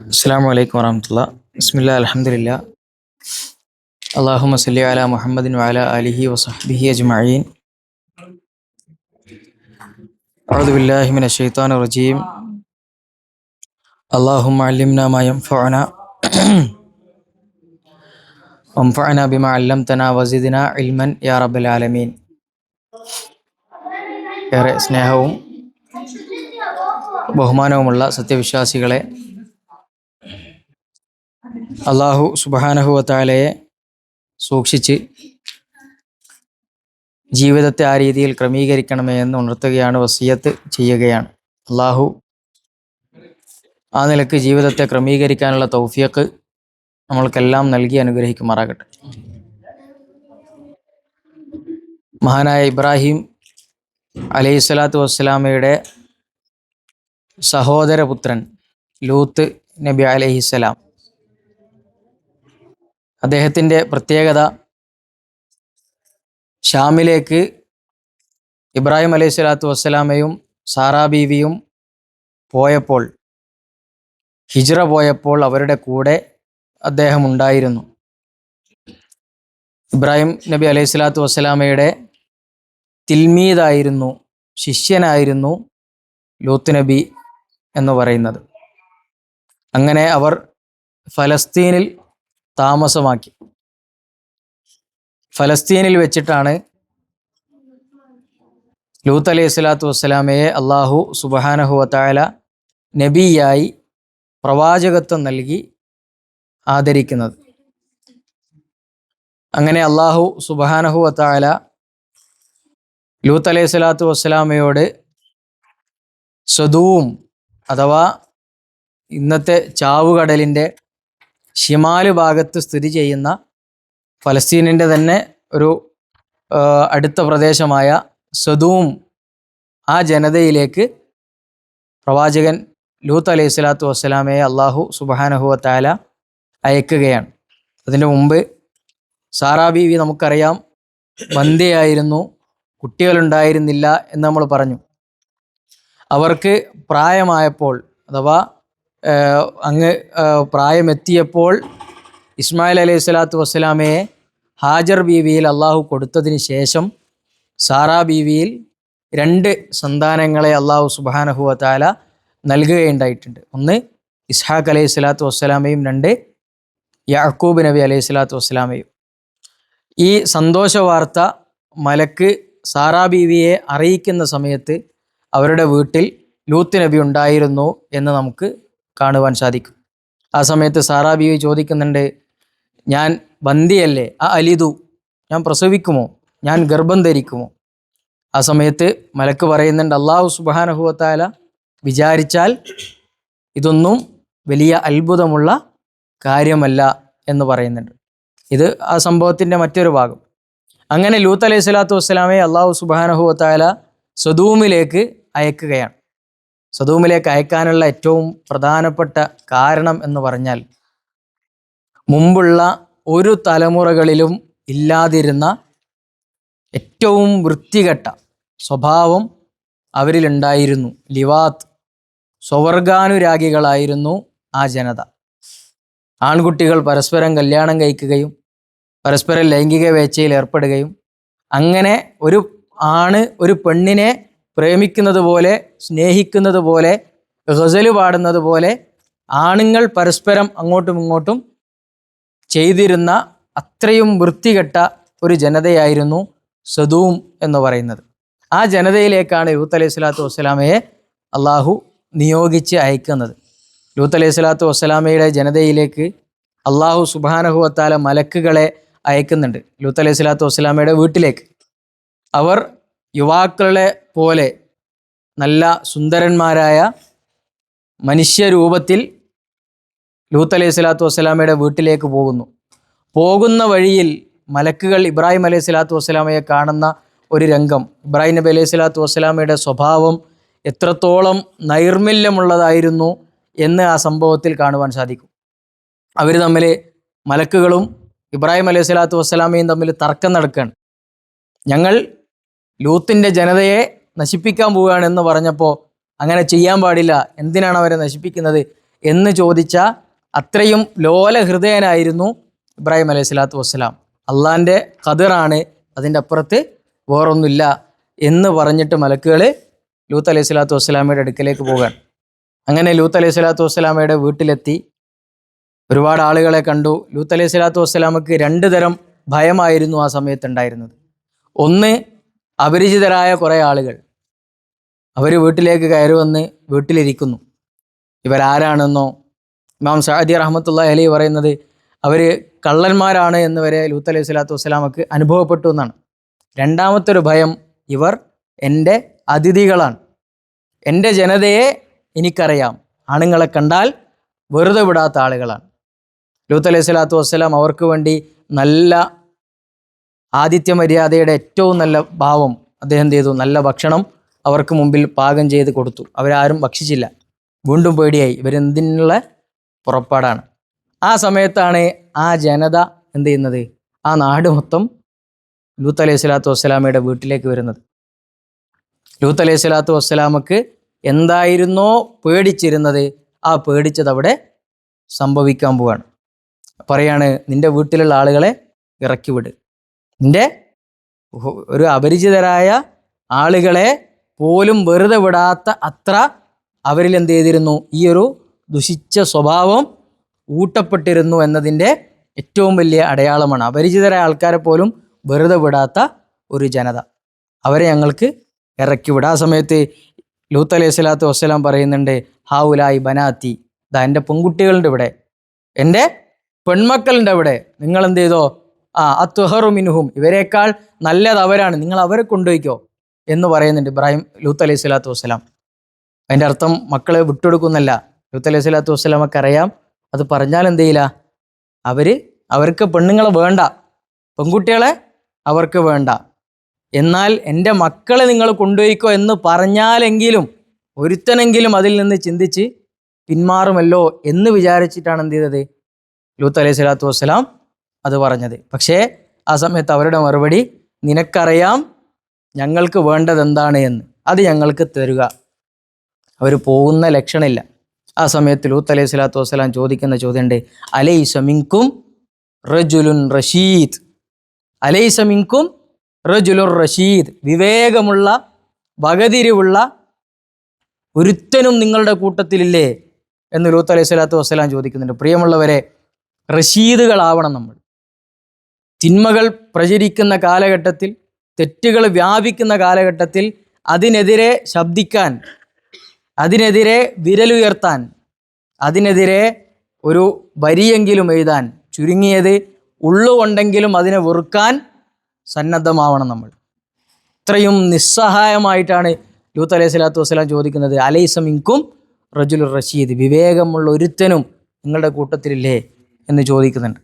അസ്സലാമു അലൈക്കും വറഹ്മത്തുള്ളാഹി. ബിസ്മില്ലാഹി അൽഹംദുലില്ലാഹ്. അല്ലാഹുമ്മ സ്വല്ലി അലാ മുഹമ്മദിൻ വഅലാ ആലിഹി വസഹ്ബിഹി അജ്മഈൻ. അഊദു ബില്ലാഹി മിനശ് ശൈത്വാനിർ റജീം. അല്ലാഹുമ്മ അല്ലിംനാ മാ യൻഫഉനാ വൻഫഅനാ ബിമാ അല്ലംതനാ വസിദ്നാ ഇൽമൻ യാ റബ്ബൽ ആലമീൻ. ഏറെ സ്നേഹവും ബഹുമാനവുമുള്ള സത്യവിശ്വാസികളെ, അല്ലാഹു സുബ്ഹാനഹു വ തആലയെ സൂക്ഷിച്ച് ജീവിതത്തെ ആ രീതിയിൽ ക്രമീകരിക്കണമേ എന്ന് ഉണർത്തുകയാണ്, വസിയത്ത് ചെയ്യുകയാണ്. അല്ലാഹു ആ നിലക്ക് ജീവിതത്തെ ക്രമീകരിക്കാനുള്ള തൗഫീഖ് നമ്മൾക്കെല്ലാം നൽകി അനുഗ്രഹിക്കുമാറാകട്ടെ. മഹാനായ ഇബ്രാഹിം അലൈഹിസ്സലാത്തു വസ്സലാമയുടെ സഹോദരപുത്രൻ ലൂത്ത് നബി അലൈഹിസ്സലാം, അദ്ദേഹത്തിൻ്റെ പ്രത്യേകത, ഷാമിലേക്ക് ഇബ്രാഹിം അലൈഹിസ്സലാത്തു വസ്സലാമയും സാറാ ബീവിയും പോയപ്പോൾ, ഹിജ്റ പോയപ്പോൾ അവരുടെ കൂടെ അദ്ദേഹം ഉണ്ടായിരുന്നു. ഇബ്രാഹിം നബി അലൈഹിസ്സലാത്തു വസ്സലാമയുടെ തിൽമീദായിരുന്നു, ശിഷ്യനായിരുന്നു ലൂത്ത് നബി എന്ന് പറയുന്നത്. അങ്ങനെ അവർ ഫലസ്തീനിൽ താമസമാക്കി. ഫലസ്തീനിൽ വെച്ചിട്ടാണ് ലൂത്ത് അലൈഹിസ്സലാത്തു വസ്സലാമയെ അല്ലാഹു സുബ്ഹാനഹു വ തആല നബിയായി പ്രവാചകത്വം നൽകി ആദരിക്കുന്നത്. അങ്ങനെ അല്ലാഹു സുബ്ഹാനഹു വ തആല ലൂത്ത് അലൈഹിസ്സലാത്തു വസ്സലാമയോട് സദൂം അഥവാ ഇന്നത്തെ ചാവുകടലിൻ്റെ ഷിമാല് ഭാഗത്ത് സ്ഥിതി ചെയ്യുന്ന ഫലസ്തീനിൻ്റെ തന്നെ ഒരു അടുത്ത പ്രദേശമായ സദൂം, ആ ജനതയിലേക്ക് പ്രവാചകൻ ലൂത്ത് അലൈഹിസ്സലാത്തു വസ്സലാമയെ അല്ലാഹു സുബ്ഹാനഹു വ തആല അയക്കുകയാണ്. അതിൻ്റെ മുമ്പ് സാറാ ബീവി നമുക്കറിയാം, വന്ധ്യയായിരുന്നു, കുട്ടികളുണ്ടായിരുന്നില്ല എന്ന് നമ്മൾ പറഞ്ഞു. അവർക്ക് പ്രായമായപ്പോൾ അഥവാ പ്രായമെത്തിയപ്പോൾ ഇസ്മായിൽ അലൈഹിസ്സലാത്തു വസ്സലാമയെ ഹാജർ ബീവിയിൽ അള്ളാഹു കൊടുത്തതിന് ശേഷം സാറാ ബീവിയിൽ 2 സന്താനങ്ങളെ അള്ളാഹു സുബ്ഹാനഹു വ തആല നൽകുകയുണ്ടായിട്ടുണ്ട്. ഒന്ന് ഇസ്ഹാഖ് അലൈഹിസ്സലാത്തു വസ്സലാമയും 2 യാക്കൂബ് നബി അലൈഹിസ്സലാത്തു വസ്സലാമയും. ഈ സന്തോഷ വാർത്ത മലക്ക് സാറാ ബീവിയെ അറിയിക്കുന്ന സമയത്ത് അവരുടെ വീട്ടിൽ ലൂത്ത് നബി ഉണ്ടായിരുന്നു എന്ന് നമുക്ക് കാണുവാൻ സാധിക്കും. ആ സമയത്ത് സാറാ ബീവി ചോദിക്കുന്നുണ്ട്, ഞാൻ ബന്ദിയല്ലേ, അലിദു, ഞാൻ പ്രസവിക്കുമോ, ഞാൻ ഗർഭം ധരിക്കുമോ? ആ സമയത്ത് മലക്ക് പറയുന്നുണ്ട്, അല്ലാഹു സുബ്ഹാനഹു വ തആല വിചാരിച്ചാൽ ഇതൊന്നും വലിയ അത്ഭുതമുള്ള കാര്യമല്ല എന്ന് പറയുന്നുണ്ട്. ഇത് ആ സംഭവത്തിൻ്റെ മറ്റൊരു ഭാഗം. അങ്ങനെ ലൂത്ത് അലൈഹിസ്സലാത്തു വസ്സലാമയെ അല്ലാഹു സുബ്ഹാനഹു വ തആല സദൂമിലേക്ക് അയക്കുകയാണ്. സദൂമിലേക്ക് അയക്കാനുള്ള ഏറ്റവും പ്രധാനപ്പെട്ട കാരണം എന്ന് പറഞ്ഞാൽ, മുമ്പുള്ള ഒരു തലമുറകളിലും ഇല്ലാതിരുന്ന ഏറ്റവും വൃത്തികെട്ട സ്വഭാവം അവരിലുണ്ടായിരുന്നു. ലിവാത്ത്, സ്വവർഗാനുരാഗികളായിരുന്നു ആ ജനത. ആൺകുട്ടികൾ പരസ്പരം കല്യാണം കഴിക്കുകയും പരസ്പരം ലൈംഗിക വേഴ്ചയിൽ ഏർപ്പെടുകയും, അങ്ങനെ ഒരു ആണ് ഒരു പെണ്ണിനെ പ്രേമിക്കുന്നത് പോലെ, സ്നേഹിക്കുന്നത് പോലെ, ഗസല് പാടുന്നത് പോലെ ആണുങ്ങൾ പരസ്പരം അങ്ങോട്ടും ഇങ്ങോട്ടും ചെയ്തിരുന്ന അത്രയും വൃത്തികെട്ട ഒരു ജനതയായിരുന്നു സദൂം എന്ന് പറയുന്നത്. ആ ജനതയിലേക്കാണ് ലൂത്ത് അലൈഹിസ്സലാത്തു വസ്സലാമയെ അള്ളാഹു നിയോഗിച്ച് അയക്കുന്നത്. ലൂത്ത് അലൈഹിസ്സലാത്തു വസ്സലാമയുടെ ജനതയിലേക്ക് അള്ളാഹു സുബ്ഹാനഹു വ തആല മലക്കുകളെ അയക്കുന്നുണ്ട്, ലൂത്ത് അലൈഹിസ്സലാത്തു വസ്സലാമയുടെ വീട്ടിലേക്ക്. അവർ യുവാക്കളെ പോലെ നല്ല സുന്ദരന്മാരായ മനുഷ്യരൂപത്തിൽ ലൂത്ത് അലൈഹിസ്സലാത്തു വസ്സലാമയുടെ വീട്ടിലേക്ക് പോകുന്ന വഴിയിൽ മലക്കുകൾ ഇബ്രാഹിം അലൈഹിസ്സലാത്തു വസ്സലാമയെ കാണുന്ന ഒരു രംഗം, ഇബ്രാഹിം നബി അലൈഹിസ്സലാത്തു വസ്സലാമയുടെ സ്വഭാവം എത്രത്തോളം നൈർമല്യമുള്ളതായിരുന്നു എന്ന് ആ സംഭവത്തിൽ കാണുവാൻ സാധിക്കും. അവർ തമ്മിൽ, മലക്കുകളും ഇബ്രാഹിം അലൈഹിസ്സലാത്തു വസ്സലാമയും തമ്മിൽ തർക്കം നടക്കുകയാണ്. ഞങ്ങൾ ലൂത്തിൻ്റെ ജനതയെ നശിപ്പിക്കാൻ പോവുകയാണ് എന്ന് പറഞ്ഞപ്പോൾ അങ്ങനെ ചെയ്യാൻ പാടില്ല, എന്തിനാണ് അവരെ നശിപ്പിക്കുന്നത് എന്ന് ചോദിച്ച അത്രയും ലോല ഹൃദയനായിരുന്നു ഇബ്രാഹിം അലൈഹി സ്വലാത്തു വസ്സലാം. അള്ളാൻ്റെ ഖദറാണ്, അതിൻ്റെ അപ്പുറത്ത് വേറൊന്നുമില്ല എന്ന് പറഞ്ഞിട്ട് മലക്കുകൾ ലൂത്ത് അലൈഹി സ്വലാത്തു വസ്സലാമയുടെ അടുക്കലേക്ക് പോകാൻ. അങ്ങനെ ലൂത്ത് അലൈഹി സ്വലാത്തു വസ്സലാമയുടെ വീട്ടിലെത്തി ഒരുപാട് ആളുകളെ കണ്ടു. ലൂത്ത് അലൈഹി സ്വലാത്തു വസ്സലാമക്ക് രണ്ട് തരം ഭയമായിരുന്നു ആ സമയത്ത് ഉണ്ടായിരുന്നത്. ഒന്ന്, അപരിചിതരായ കുറേ ആളുകൾ അവർ വീട്ടിലേക്ക് കയറി വന്ന് വീട്ടിലിരിക്കുന്നു. ഇവരാരാണെന്നോ ഇമാം സഅദി റഹ്മത്തുള്ളാഹി അലൈഹി പറയുന്നത് അവർ കള്ളന്മാരാണ് എന്ന് വരെ ലൂത്ത് അലൈഹി സ്വലാത്തു വസ്സലാമക്ക് അനുഭവപ്പെട്ടു എന്നാണ്. രണ്ടാമത്തെ ഒരു ഭയം, ഇവർ എൻ്റെ അതിഥികളാണ്, എൻ്റെ ജനതയെ എനിക്കറിയാം, ആണുങ്ങളെ കണ്ടാൽ വെറുതെ വിടാത്ത ആളുകളാണ്. ലൂത്ത് അലൈഹി സ്വലാത്തു വസ്സലാം അവർക്ക് വേണ്ടി നല്ല ആതിഥ്യ മര്യാദയുടെ ഏറ്റവും നല്ല ഭാവം അദ്ദേഹം ചെയ്തു. നല്ല ഭക്ഷണം അവർക്ക് മുമ്പിൽ പാകം ചെയ്ത് കൊടുത്തു. അവരാരും ഭക്ഷിച്ചില്ല. വീണ്ടും പേടിയായി, ഇവരെന്തിനുള്ള പുറപ്പാടാണ്. ആ സമയത്താണ് ആ ജനത എന്ത് ചെയ്യുന്നത്, ആ നാട് മൊത്തം ലൂത്ത് അലൈഹി സ്വലാത്തു വസ്സലാമയുടെ വീട്ടിലേക്ക് വരുന്നത്. ലൂത്ത് അലൈഹി സ്വലാത്തു വസ്സലാമക്ക് എന്തായിരുന്നോ പേടിച്ചിരുന്നത്, ആ പേടിച്ചത് അവിടെ സംഭവിക്കാൻ പോവാണ്. പറയാണ്, നിന്റെ വീട്ടിലുള്ള ആളുകളെ ഇറക്കി വിട്. നിന്റെ ഒരു അപരിചിതരായ ആളുകളെ പോലും വെറുതെ വിടാത്ത അത്ര അവരിൽ എന്ത് ചെയ്തിരുന്നു, ഈ ഒരു ദുഷിച്ച സ്വഭാവം ഊട്ടപ്പെട്ടിരുന്നു എന്നതിൻ്റെ ഏറ്റവും വലിയ അടയാളമാണ്. അപരിചിതരായ ആൾക്കാരെ പോലും വെറുതെ വിടാത്ത ഒരു ജനത, അവരെ ഞങ്ങൾക്ക് ഇറക്കി വിടുക. ആ സമയത്ത് ലൂത്ത് അലൈഹി സ്വലാത്തു വസ്സലാം പറയുന്നുണ്ട്, ഹാവുലായി ബനാത്തി, ഇതാ എൻ്റെ പെൺകുട്ടികളുടെ ഇവിടെ, എൻ്റെ പെൺമക്കളുടെ അവിടെ, നിങ്ങൾ എന്ത് ചെയ്തോ, അത്വഹറു മിൻഹും, ഇവരെക്കാൾ നല്ലത് അവരാണ്, നിങ്ങൾ അവരെ കൊണ്ടുപോയിക്കോ എന്ന് പറയുന്നുണ്ട് ലൂത്ത് അലൈഹി സ്വലാത്തു വസ്സലാം. അതിൻ്റെ അർത്ഥം മക്കളെ വിട്ടുകൊടുക്കുന്നല്ല. ലൂത്ത് അലൈഹി സ്വലാത്തു വസ്സലാമൊക്കെ അറിയാം, അത് പറഞ്ഞാൽ എന്ത് ചെയ്യില്ല, അവർക്ക് പെണ്ണുങ്ങളെ വേണ്ട, പെൺകുട്ടികളെ അവർക്ക് വേണ്ട, എന്നാൽ എൻ്റെ മക്കളെ നിങ്ങൾ കൊണ്ടുപോയിക്കോ എന്ന് പറഞ്ഞാലെങ്കിലും ഒരുത്തനെങ്കിലും അതിൽ നിന്ന് ചിന്തിച്ച് പിന്മാറുമല്ലോ എന്ന് വിചാരിച്ചിട്ടാണ് എന്ത് ചെയ്തത്, ലൂത്ത് അലൈഹി സ്വലാത്തു വസ്സലാം അത് പറഞ്ഞത്. പക്ഷേ ആ സമയത്ത് അവരുടെ മറുപടി, നിനക്കറിയാം ഞങ്ങൾക്ക് വേണ്ടത് എന്താണ് എന്ന്, അത് ഞങ്ങൾക്ക് തരുക. അവർ പോകുന്ന ലക്ഷണമില്ല. ആ സമയത്ത് ലൂത്ത് അലൈഹി സ്വലാത്തു വസ്സലാം ചോദിക്കുന്ന ചോദ്യമുണ്ട്, അലൈസ മിൻകും റജുലുൻ റഷീദ്, അലൈസ മിൻകും റജുലുർ റഷീദ്, വിവേകമുള്ള വകതിരിവുള്ള ഒരുത്തനും നിങ്ങളുടെ കൂട്ടത്തിലില്ലേ എന്ന് ലൂത്ത് അലൈഹി സ്വലാത്തു വസ്സലാം ചോദിക്കുന്നുണ്ട്. പ്രിയമുള്ളവരെ, റഷീദുകളാവണം നമ്മൾ. തിന്മകൾ പ്രചരിക്കുന്ന കാലഘട്ടത്തിൽ, തെറ്റുകൾ വ്യാപിക്കുന്ന കാലഘട്ടത്തിൽ അതിനെതിരെ ശബ്ദിക്കാൻ, അതിനെതിരെ വിരലുയർത്താൻ, അതിനെതിരെ ഒരു വരിയെങ്കിലും എഴുതാൻ, ചുരുങ്ങിയത് ഉള്ളുകൊണ്ടെങ്കിലും അതിനെ വെറുക്കാൻ സന്നദ്ധമാവണം നമ്മൾ. ഇത്രയും നിസ്സഹായമായിട്ടാണ് ലൂത്ത് അലൈഹി സ്വലാത്തു വസ്സലാം ചോദിക്കുന്നത്, അലൈസ മിൻകും റജുലുർ റഷീദ്, വിവേകമുള്ള ഒരുത്തനും നിങ്ങളുടെ കൂട്ടത്തിലില്ലേ എന്ന് ചോദിക്കുന്നുണ്ട്.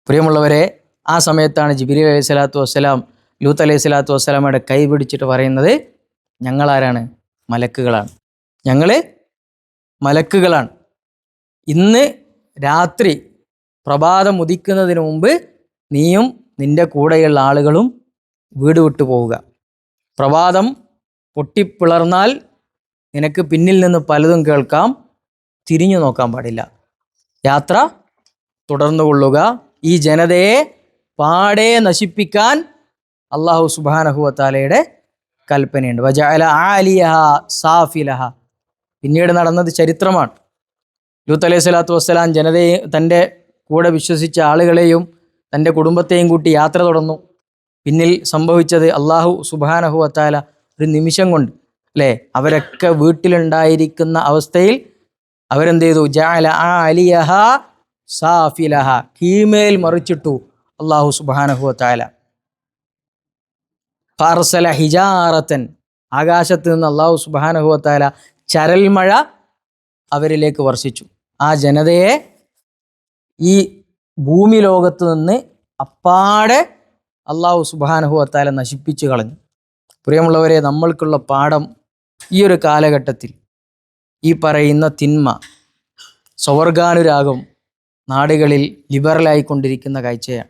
പ്രിയമുള്ളവരെ, ആ സമയത്താണ് ജിബ്രീൽ അലൈഹി സ്വലാത്തു വസ്സലാം ലൂത്ത് അലൈഹി സ്വലാത്തു വസ്സലാമയുടെ കൈ പിടിച്ചിട്ട് പറയുന്നത്, ഞങ്ങളാരാണ്? മലക്കുകളാണ്, ഞങ്ങൾ മലക്കുകളാണ്. ഇന്ന് രാത്രി പ്രഭാതം ഉദിക്കുന്നതിന് മുമ്പ് നീയും നിൻ്റെ കൂടെയുള്ള ആളുകളും വീട് വിട്ടു പോവുക. പ്രഭാതം പൊട്ടിപ്പിളർന്നാൽ നിനക്ക് പിന്നിൽ നിന്ന് പലതും കേൾക്കാം, തിരിഞ്ഞു നോക്കാൻ പാടില്ല. യാത്ര തുടർന്നു കൊള്ളുക. ഈ ജനതയെ പാടെ നശിപ്പിക്കാൻ അല്ലാഹു സുബ്ഹാനഹു വ തആലയുടെ കൽപ്പനയുണ്ട്. വജഅല ആലിയഹ സാഫിലഹ. പിന്നീട് നടന്നത് ചരിത്രമാണ്. ലൂത്ത് അലൈഹി സ്വലാത്തു വസ്സലാം ജനതയെ, തൻ്റെ കൂടെ വിശ്വസിച്ച ആളുകളെയും തൻ്റെ കുടുംബത്തെയും കൂട്ടി യാത്ര തുടർന്നു. പിന്നിൽ സംഭവിച്ചത് അല്ലാഹു സുബ്ഹാനഹു വ തആല ഒരു നിമിഷം കൊണ്ട്, അല്ലേ, അവരൊക്കെ വീട്ടിലുണ്ടായിരിക്കുന്ന അവസ്ഥയിൽ അവരെന്ത് ചെയ്തു? ജഅല ആലിയഹ സാഫിലഹ, കീമേൽ മറിച്ചിട്ടു അല്ലാഹു സുബ്ഹാനഹു വ തആല. ഫഅർസല ഹിജാറത്തൻ, ആകാശത്ത് നിന്ന് അല്ലാഹു സുബ്ഹാനഹു വ തആല ചരൽമഴ അവരിലേക്ക് വർഷിച്ചു. ആ ജനതയെ ഈ ഭൂമി ലോകത്ത് നിന്ന് അപ്പാടെ അല്ലാഹു സുബ്ഹാനഹു വ തആല നശിപ്പിച്ചു കളഞ്ഞു. പ്രിയമുള്ളവരെ, നമ്മൾക്കുള്ള പാഠം ഈ ഒരു കാലഘട്ടത്തിൽ ഈ പറയുന്ന തിന്മ, സ്വവർഗാനുരാഗം നാടുകളിൽ ലിബറലായിക്കൊണ്ടിരിക്കുന്ന കാഴ്ചയാണ്.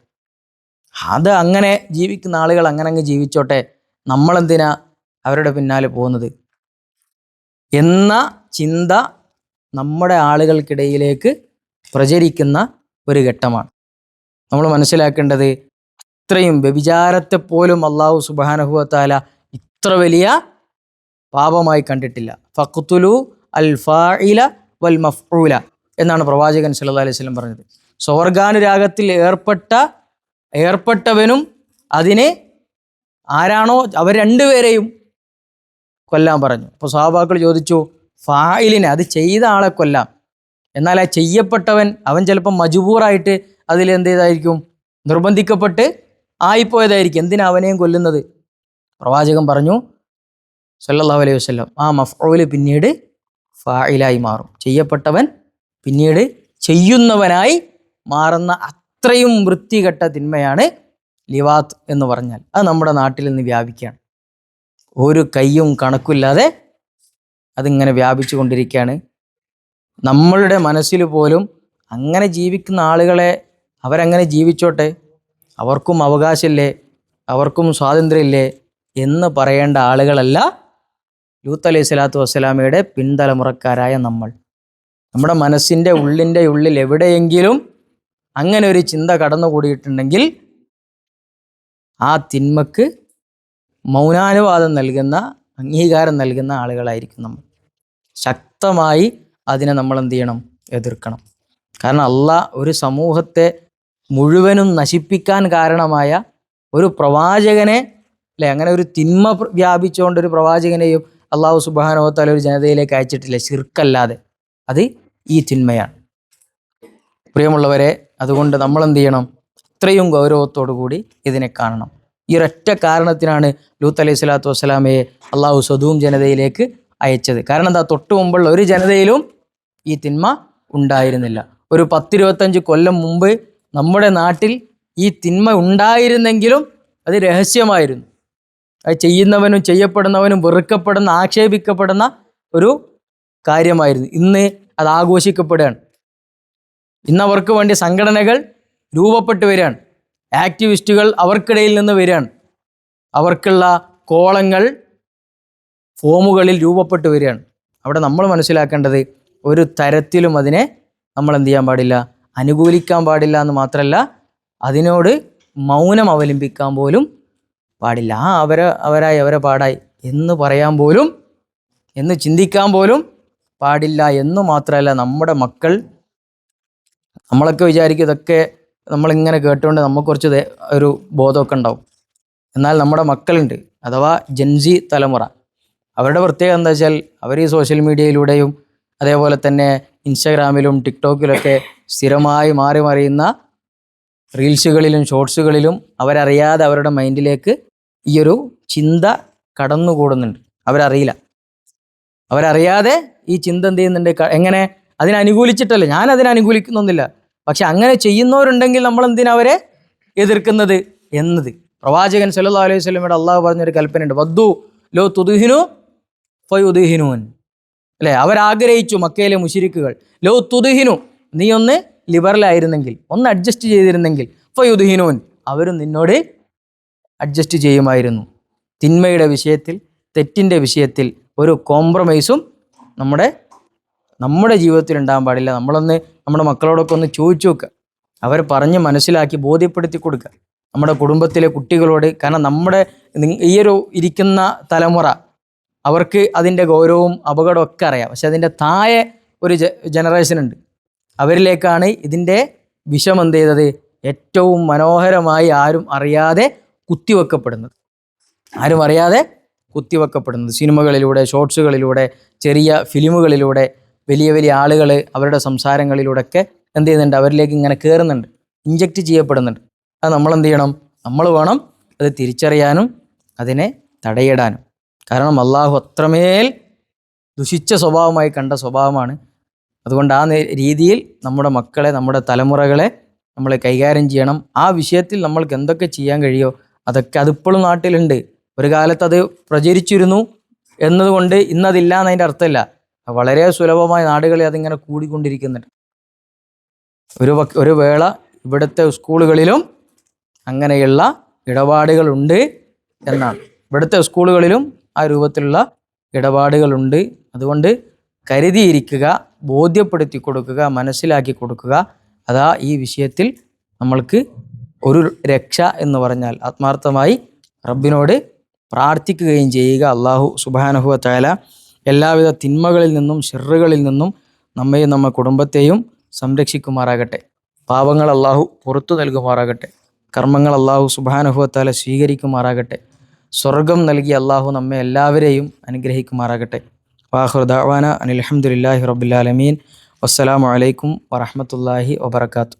അത് അങ്ങനെ ജീവിക്കുന്ന ആളുകൾ അങ്ങനെ അങ്ങ് ജീവിച്ചോട്ടെ, നമ്മളെന്തിനാ അവരുടെ പിന്നാലെ പോകുന്നത് എന്ന ചിന്ത നമ്മുടെ ആളുകൾക്കിടയിലേക്ക് പ്രചരിക്കുന്ന ഒരു ഘട്ടമാണ്. നമ്മൾ മനസ്സിലാക്കേണ്ടത് ഇത്രയും വ്യഭിചാരത്തെപ്പോലും അള്ളാഹു സുബ്ഹാനഹു വ തആല ഇത്ര വലിയ പാപമായി കണ്ടിട്ടില്ല. ഫഖ്തുലു അൽ ഫാഇല വൽ മഫ്ഊല എന്നാണ് പ്രവാചകൻ സല്ലല്ലാഹു അലൈഹി വസല്ലം പറഞ്ഞത്. സ്വർഗാനുരാഗത്തിൽ ഏർപ്പെട്ടവനും അതിനെ ആരാണോ അവർ രണ്ടുപേരെയും കൊല്ലാൻ പറഞ്ഞു. അപ്പോൾ സ്വഹാബാക്കൾ ചോദിച്ചു, ഫായിലിനെ, അത് ചെയ്ത ആളെ കൊല്ലാം, എന്നാൽ ആ ചെയ്യപ്പെട്ടവൻ അവൻ ചിലപ്പോൾ മജ്ബൂറായിട്ട് അതിലെന്ത് ചെയ്തായിരിക്കും, നിർബന്ധിക്കപ്പെട്ട് ആയിപ്പോയതായിരിക്കും, എന്തിനാ അവനെയും കൊല്ലുന്നത്? പ്രവാചകൻ പറഞ്ഞു സല്ലല്ലാഹു അലൈഹി വസല്ലം, ആ മഫ്ഊൽ പിന്നീട് ഫായിലായി മാറും, ചെയ്യപ്പെട്ടവൻ പിന്നീട് ചെയ്യുന്നവനായി മാറുന്ന അത്രയും വൃത്തികെട്ട തിന്മയാണ് ലിവാത്ത് എന്ന് പറഞ്ഞാൽ. അത് നമ്മുടെ നാട്ടിൽ നിന്ന് വ്യാപിക്കുകയാണ്. ഒരു കയ്യും കണക്കില്ലാതെ അതിങ്ങനെ വ്യാപിച്ചു കൊണ്ടിരിക്കുകയാണ്. നമ്മളുടെ മനസ്സിൽ പോലും അങ്ങനെ ജീവിക്കുന്ന ആളുകളെ അവരങ്ങനെ ജീവിച്ചോട്ടെ, അവർക്കും അവകാശമില്ലേ, അവർക്കും സ്വാതന്ത്ര്യമില്ലേ എന്ന് പറയേണ്ട ആളുകളല്ല ലൂത്ത് അലൈഹി സ്വലാത്തു വസ്സലാമയുടെ പിൻതലമുറക്കാരായ നമ്മൾ. നമ്മുടെ മനസ്സിൻ്റെ ഉള്ളിൽ എവിടെയെങ്കിലും അങ്ങനെ ഒരു ചിന്ത കടന്നുകൂടിയിട്ടുണ്ടെങ്കിൽ ആ തിന്മക്ക് മൗനാനുവാദം നൽകുന്ന, അംഗീകാരം നൽകുന്ന ആളുകളായിരിക്കും നമ്മൾ. ശക്തമായി അതിനെ നമ്മൾ എന്ത് ചെയ്യണം? എതിർക്കണം. കാരണം അള്ളാഹ് ഒരു സമൂഹത്തെ മുഴുവനും നശിപ്പിക്കാൻ കാരണമായ ഒരു പ്രവാചകനെ, അല്ലെ, അങ്ങനെ ഒരു തിന്മ വ്യാപിച്ചുകൊണ്ട് ഒരു പ്രവാചകനെയും അള്ളാഹു സുബ്ഹാനഹു വ തആല ഒരു ജനതയിലേക്ക് അയച്ചിട്ടില്ല, ശിർക്കല്ലാതെ. അത് ഈ തിന്മയാണ്. പ്രിയമുള്ളവരെ, അതുകൊണ്ട് നമ്മൾ എന്ത് ചെയ്യണം? ഇത്രയും ഗൗരവത്തോടു കൂടി ഇതിനെ കാണണം. ഈ ഒരൊറ്റ കാരണത്തിനാണ് ലൂത്ത് അലൈഹി സ്വലാത്തു വസ്സലാമയെ അള്ളാഹു സദൂം ജനതയിലേക്ക് അയച്ചത്. കാരണം എന്താ? തൊട്ടു മുമ്പുള്ള ഒരു ജനതയിലും ഈ തിന്മ ഉണ്ടായിരുന്നില്ല. ഒരു 10-25 കൊല്ലം മുമ്പ് നമ്മുടെ നാട്ടിൽ ഈ തിന്മ ഉണ്ടായിരുന്നെങ്കിലും അത് രഹസ്യമായിരുന്നു. അത് ചെയ്യുന്നവനും ചെയ്യപ്പെടുന്നവനും വെറുക്കപ്പെടുന്ന, ആക്ഷേപിക്കപ്പെടുന്ന ഒരു കാര്യമായിരുന്നു. ഇന്ന് അത് ആഘോഷിക്കപ്പെടുകയാണ്. ഇന്ന് അവർക്ക് വേണ്ടി സംഘടനകൾ രൂപപ്പെട്ടു വരികയാണ്. ആക്ടിവിസ്റ്റുകൾ അവർക്കിടയിൽ നിന്ന് വരികയാണ്. അവർക്കുള്ള കോളങ്ങൾ ഫോമുകളിൽ രൂപപ്പെട്ടു വരികയാണ്. അവിടെ നമ്മൾ മനസ്സിലാക്കേണ്ടത് ഒരു തരത്തിലും അതിനെ നമ്മൾ എന്ത് ചെയ്യാൻ പാടില്ല? അനുകൂലിക്കാൻ പാടില്ല എന്ന് മാത്രമല്ല, അതിനോട് മൗനം അവലംബിക്കാൻ പോലും പാടില്ല. അവരെ പാടായി എന്ന് പറയാൻ പോലും, എന്ന് ചിന്തിക്കാൻ പോലും പാടില്ല എന്ന് മാത്രമല്ല, നമ്മുടെ മക്കൾ, നമ്മളൊക്കെ വിചാരിക്കും ഇതൊക്കെ നമ്മളിങ്ങനെ കേട്ടുകൊണ്ട് നമുക്ക് കുറച്ച് ഒരു ബോധമൊക്കെ ഉണ്ടാവും. എന്നാൽ നമ്മുടെ മക്കളുണ്ട്, അഥവാ ജെൻസി തലമുറ, അവരുടെ പ്രത്യേകത എന്താ വെച്ചാൽ അവർ ഈ സോഷ്യൽ മീഡിയയിലൂടെയും അതേപോലെ തന്നെ ഇൻസ്റ്റാഗ്രാമിലും ടിക്ടോക്കിലൊക്കെ സ്ഥിരമായി മാറി മറിയുന്ന റീൽസുകളിലും ഷോർട്സുകളിലും അവരറിയാതെ അവരുടെ മൈൻഡിലേക്ക് ഈ ഒരു ചിന്ത കടന്നുകൂടുന്നുണ്ട്. അവരറിയാതെ ഈ ചിന്ത എന്ത് ചെയ്യുന്നുണ്ട്? എങ്ങനെ? അതിനനുകൂലിച്ചിട്ടല്ല, ഞാൻ അതിനനുകൂലിക്കുന്നൊന്നുമില്ല, പക്ഷെ അങ്ങനെ ചെയ്യുന്നവരുണ്ടെങ്കിൽ നമ്മൾ എന്തിനാ അവരെ എതിർക്കുന്നത് എന്നത്. പ്രവാചകൻ സല്ലല്ലാഹു അലൈഹി വസല്ലമയുടെ അള്ളാഹു പറഞ്ഞൊരു കൽപ്പനയുണ്ട്, വദ്ദു ലോ തുദ്ഹിനു ഫയുദ്ഹിനൂൻ, അല്ലേ? അവരാഗ്രഹിച്ചു, മക്കയിലെ മുശ്രിക്കുകൾ, ലോ തുദ്ഹിനു, നീ ഒന്ന് ലിബറലായിരുന്നെങ്കിൽ, ഒന്ന് അഡ്ജസ്റ്റ് ചെയ്തിരുന്നെങ്കിൽ, ഫയുദ്ഹിനൂൻ, അവരും നിന്നോട് അഡ്ജസ്റ്റ് ചെയ്യുമായിരുന്നു. തിന്മയുടെ വിഷയത്തിൽ, തെറ്റിൻ്റെ വിഷയത്തിൽ ഒരു കോംപ്രമൈസും നമ്മുടെ ജീവിതത്തിൽ ഉണ്ടാകാൻ പാടില്ല. നമ്മളൊന്ന് നമ്മുടെ മക്കളോടൊക്കെ ഒന്ന് ചോദിച്ചു നോക്കുക, അവർ പറഞ്ഞ് മനസ്സിലാക്കി ബോധ്യപ്പെടുത്തി കൊടുക്കുക നമ്മുടെ കുടുംബത്തിലെ കുട്ടികളോട്. കാരണം നമ്മുടെ ഈ ഒരു ഇരിക്കുന്ന തലമുറ, അവർക്ക് അതിൻ്റെ ഗൗരവവും അപകടവും ഒക്കെ അറിയാം. പക്ഷെ അതിൻ്റെ താഴെ ഒരു ജനറേഷൻ ഉണ്ട്, അവരിലേക്കാണ് ഇതിൻ്റെ വിഷം എന്ത് ചെയ്തത് ഏറ്റവും മനോഹരമായി ആരും അറിയാതെ കുത്തിവെക്കപ്പെടുന്നത്. സിനിമകളിലൂടെ, ഷോർട്സുകളിലൂടെ, ചെറിയ ഫിലിമുകളിലൂടെ, വലിയ വലിയ ആളുകൾ അവരുടെ സംസാരങ്ങളിലൂടെയൊക്കെ എന്ത് ചെയ്യുന്നുണ്ട്? അവരിലേക്ക് ഇങ്ങനെ കയറുന്നുണ്ട്, ഇഞ്ചക്റ്റ് ചെയ്യപ്പെടുന്നുണ്ട്. അത് നമ്മൾ എന്ത് ചെയ്യണം? നമ്മൾ വേണം അത് തിരിച്ചറിയാനും അതിനെ തടയിടാനും. കാരണം അള്ളാഹു അത്രമേൽ ദുഷിച്ച സ്വഭാവമായി കണ്ട സ്വഭാവമാണ്. അതുകൊണ്ട് ആ രീതിയിൽ നമ്മുടെ മക്കളെ, നമ്മുടെ തലമുറകളെ നമ്മൾ കൈകാര്യം ചെയ്യണം. ആ വിഷയത്തിൽ നമ്മൾക്ക് എന്തൊക്കെ ചെയ്യാൻ കഴിയുമോ അതൊക്കെ. അതിപ്പോഴും നാട്ടിലുണ്ട്. ഒരു കാലത്ത് അത് പ്രചരിച്ചിരുന്നു എന്നതുകൊണ്ട് ഇന്നതില്ല എന്നതിൻ്റെ അർത്ഥമില്ല. വളരെ സുലഭമായ നാടുകളിൽ അതിങ്ങനെ കൂടിക്കൊണ്ടിരിക്കുന്നുണ്ട്. ഒരു വേള ഇവിടുത്തെ സ്കൂളുകളിലും അങ്ങനെയുള്ള ഇടപാടുകളുണ്ട് എന്നാണ്. ഇവിടുത്തെ സ്കൂളുകളിലും ആ രൂപത്തിലുള്ള ഇടപാടുകളുണ്ട്. അതുകൊണ്ട് കരുതിയിരിക്കുക, ബോധ്യപ്പെടുത്തി കൊടുക്കുക, മനസ്സിലാക്കി കൊടുക്കുക. അതാ ഈ വിഷയത്തിൽ നമ്മൾക്ക് ഒരു രക്ഷ എന്ന് പറഞ്ഞാൽ ആത്മാർത്ഥമായി റബ്ബിനോട് പ്രാർത്ഥിക്കുകയും ചെയ്യുക. അള്ളാഹു സുബ്ഹാനഹു വ തആല എല്ലാവിധ തിന്മകളിൽ നിന്നും ഷർറുകളിൽ നിന്നും നമ്മയും നമ്മുടെ കുടുംബത്തെയും സംരക്ഷിക്കുമാറാകട്ടെ. പാപങ്ങൾ അള്ളാഹു പുറത്തു നൽകുമാറാകട്ടെ. കർമ്മങ്ങൾ അള്ളാഹു സുബ്ഹാനഹു വ തആല സ്വീകരിക്കുമാറാകട്ടെ. സ്വർഗം നൽകി അള്ളാഹു നമ്മെ എല്ലാവരെയും അനുഗ്രഹിക്കുമാറാകട്ടെ. വാഖിറു ദഅ്വാന അനിൽ ഹംദുലില്ലാഹി റബ്ബിൽ ആലമീൻ. വസ്സലാമു അലൈക്കും വറഹ്മത്തുള്ളാഹി വബറകാതുഹു.